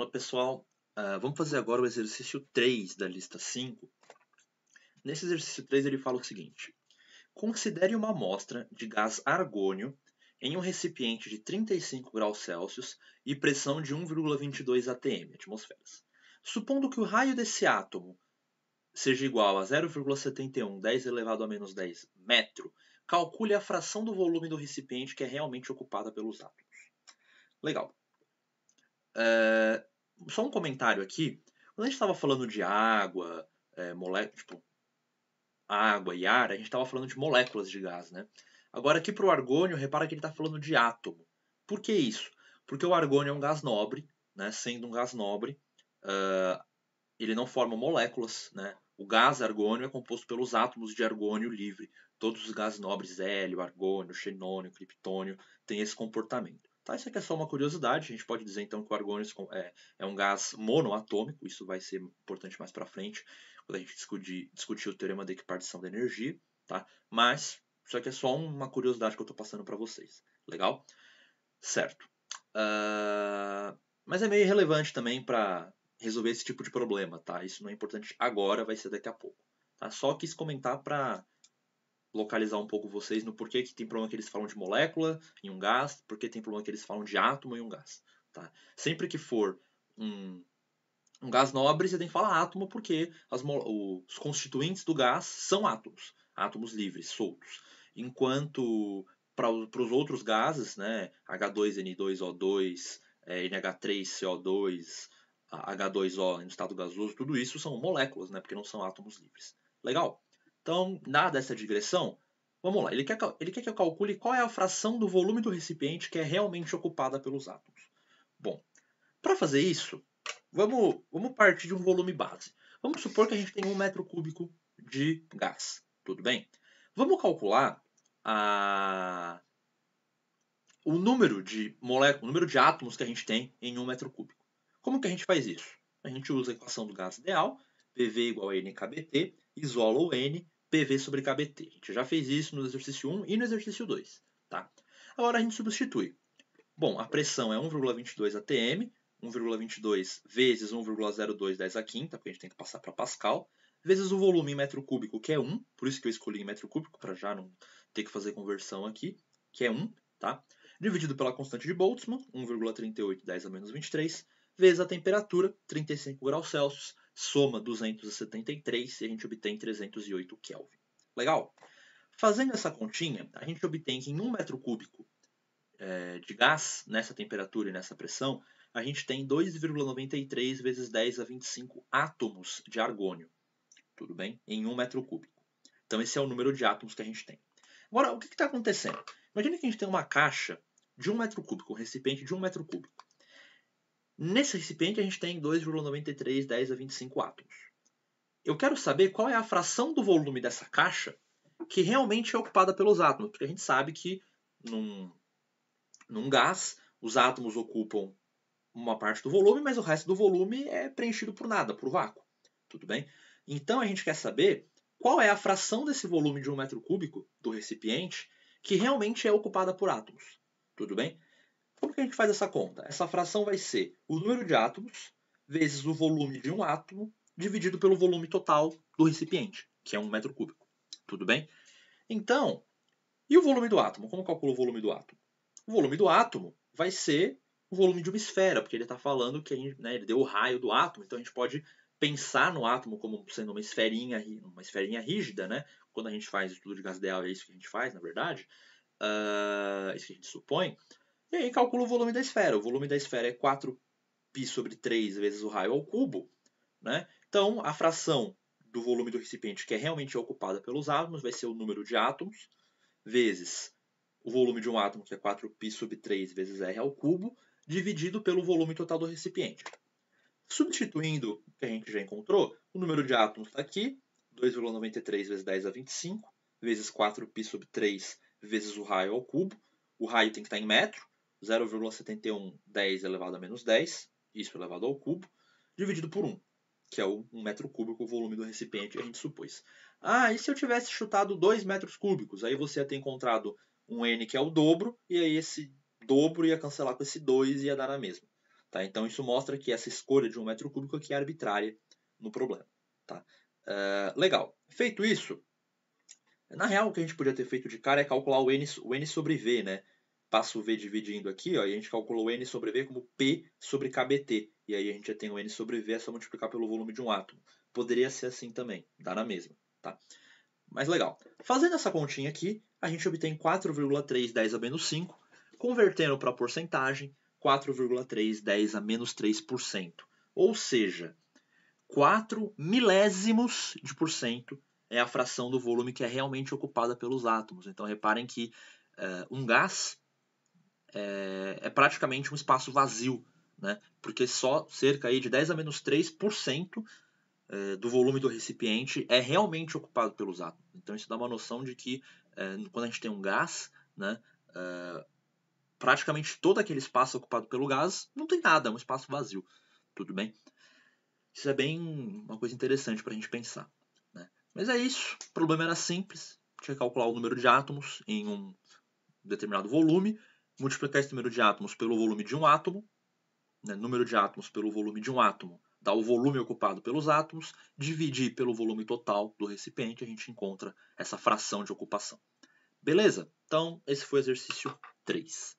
Fala pessoal, vamos fazer agora o exercício 3 da lista 5. Nesse exercício 3 ele fala o seguinte: considere uma amostra de gás argônio em um recipiente de 35 graus Celsius e pressão de 1,22 atm, atmosferas. Supondo que o raio desse átomo seja igual a 0,71 10 elevado a menos 10 metro, calcule a fração do volume do recipiente que é realmente ocupada pelos átomos. Legal. Só um comentário aqui. Quando a gente estava falando de água, água e ar, a gente estava falando de moléculas de gás, né? Agora aqui para o argônio, repara que ele está falando de átomo. Por que isso? Porque o argônio é um gás nobre, né? Sendo um gás nobre, ele não forma moléculas, né? O gás argônio é composto pelos átomos de argônio livre. Todos os gases nobres, hélio, argônio, xenônio, criptônio, têm esse comportamento. Tá, isso aqui é só uma curiosidade. A gente pode dizer então que o argônio é um gás monoatômico. Isso vai ser importante mais para frente, quando a gente discutir o teorema da equipartição da energia. Tá? Mas isso aqui é só uma curiosidade que eu estou passando para vocês. Legal? Certo. Mas é meio irrelevante também para resolver esse tipo de problema. Tá? Isso não é importante agora, vai ser daqui a pouco. Tá? Só quis comentar para localizar um pouco vocês no porquê que tem problema que eles falam de molécula em um gás, porquê tem problema que eles falam de átomo em um gás. Tá? Sempre que for um gás nobre, você tem que falar átomo porque os constituintes do gás são átomos, átomos livres, soltos. Enquanto para os outros gases, né, H2N2O2, NH3CO2, H2O no estado gasoso, tudo isso são moléculas, né, porque não são átomos livres. Legal? Então, dada essa digressão, vamos lá. Ele quer que eu calcule qual é a fração do volume do recipiente que é realmente ocupada pelos átomos. Bom, para fazer isso, vamos partir de um volume base. Vamos supor que a gente tem 1 metro cúbico de gás. Tudo bem? Vamos calcular o número de moléculas, o número de átomos que a gente tem em 1 metro cúbico. Como que a gente faz isso? A gente usa a equação do gás ideal, PV igual a NKBT, isola o N, PV sobre KBT. A gente já fez isso no exercício 1 e no exercício 2. Tá? Agora a gente substitui. Bom, a pressão é 1,22 atm, 1,22 vezes 1,02 10 a quinta, porque a gente tem que passar para Pascal, vezes o volume em metro cúbico, que é 1, por isso que eu escolhi em metro cúbico, para já não ter que fazer conversão aqui, que é 1, tá? Dividido pela constante de Boltzmann, 1,38 10 a menos 23, vezes a temperatura, 35 graus Celsius, soma 273 e a gente obtém 308 Kelvin. Legal? Fazendo essa continha, a gente obtém que em 1 metro cúbico de gás, nessa temperatura e nessa pressão, a gente tem 2,93 vezes 10 a 25 átomos de argônio. Tudo bem? Em 1 metro cúbico. Então esse é o número de átomos que a gente tem. Agora, o que está acontecendo? Imagina que a gente tem uma caixa de 1 metro cúbico, um recipiente de 1 metro cúbico. Nesse recipiente a gente tem 2,93 10 a 25 átomos. Eu quero saber qual é a fração do volume dessa caixa que realmente é ocupada pelos átomos, porque a gente sabe que num gás, os átomos ocupam uma parte do volume, mas o resto do volume é preenchido por nada, por vácuo. Tudo bem? Então a gente quer saber qual é a fração desse volume de 1 metro cúbico do recipiente que realmente é ocupada por átomos. Tudo bem? Como que a gente faz essa conta? Essa fração vai ser o número de átomos vezes o volume de um átomo dividido pelo volume total do recipiente, que é 1 metro cúbico. Tudo bem? Então, e o volume do átomo? Como calcula o volume do átomo? O volume do átomo vai ser o volume de uma esfera, porque ele está falando que ele deu o raio do átomo, então a gente pode pensar no átomo como sendo uma esferinha rígida, né? Quando a gente faz estudo de gás ideal, é isso que a gente faz, na verdade. Isso que a gente supõe. E aí calcula o volume da esfera. O volume da esfera é 4π sobre 3 vezes o raio ao cubo. Né? Então, a fração do volume do recipiente que é realmente ocupada pelos átomos vai ser o número de átomos vezes o volume de um átomo, que é 4π sobre 3 vezes r ao cubo, dividido pelo volume total do recipiente. Substituindo o que a gente já encontrou, o número de átomos está aqui, 2,93 vezes 10 a 25, vezes 4π sobre 3 vezes o raio ao cubo. O raio tem que estar em metro, 0,71 10 elevado a menos 10, isso elevado ao cubo, dividido por 1, que é o 1 metro cúbico, o volume do recipiente que a gente supôs. E se eu tivesse chutado 2 metros cúbicos? Aí você ia ter encontrado um N que é o dobro, e aí esse dobro ia cancelar com esse 2 e ia dar na mesma. Tá? Então isso mostra que essa escolha de 1 metro cúbico aqui é arbitrária no problema. Tá? Legal. Feito isso, na real o que a gente podia ter feito de cara é calcular o N sobre V, né? Passa o V dividindo aqui, ó, e a gente calculou o N sobre V como P sobre KBT. E aí a gente já tem o N sobre V, é só multiplicar pelo volume de um átomo. Poderia ser assim também, dá na mesma. Tá? Mas legal. Fazendo essa continha aqui, a gente obtém 4,3 10 a menos 5, convertendo para porcentagem, 4,3 10 a menos 3%. Ou seja, 4 milésimos de por cento é a fração do volume que é realmente ocupada pelos átomos. Então reparem que um gás é praticamente um espaço vazio, né? Porque só cerca aí de 10 a menos 3% do volume do recipiente é realmente ocupado pelos átomos. Então isso dá uma noção de que quando a gente tem um gás, né, praticamente todo aquele espaço ocupado pelo gás não tem nada, é um espaço vazio. Tudo bem? Isso é bem uma coisa interessante para a gente pensar. Né? Mas é isso, o problema era simples, tinha que calcular o número de átomos em um determinado volume, multiplicar esse número de átomos pelo volume de um átomo, né? Número de átomos pelo volume de um átomo dá o volume ocupado pelos átomos, dividir pelo volume total do recipiente, a gente encontra essa fração de ocupação. Beleza? Então, esse foi o exercício 3.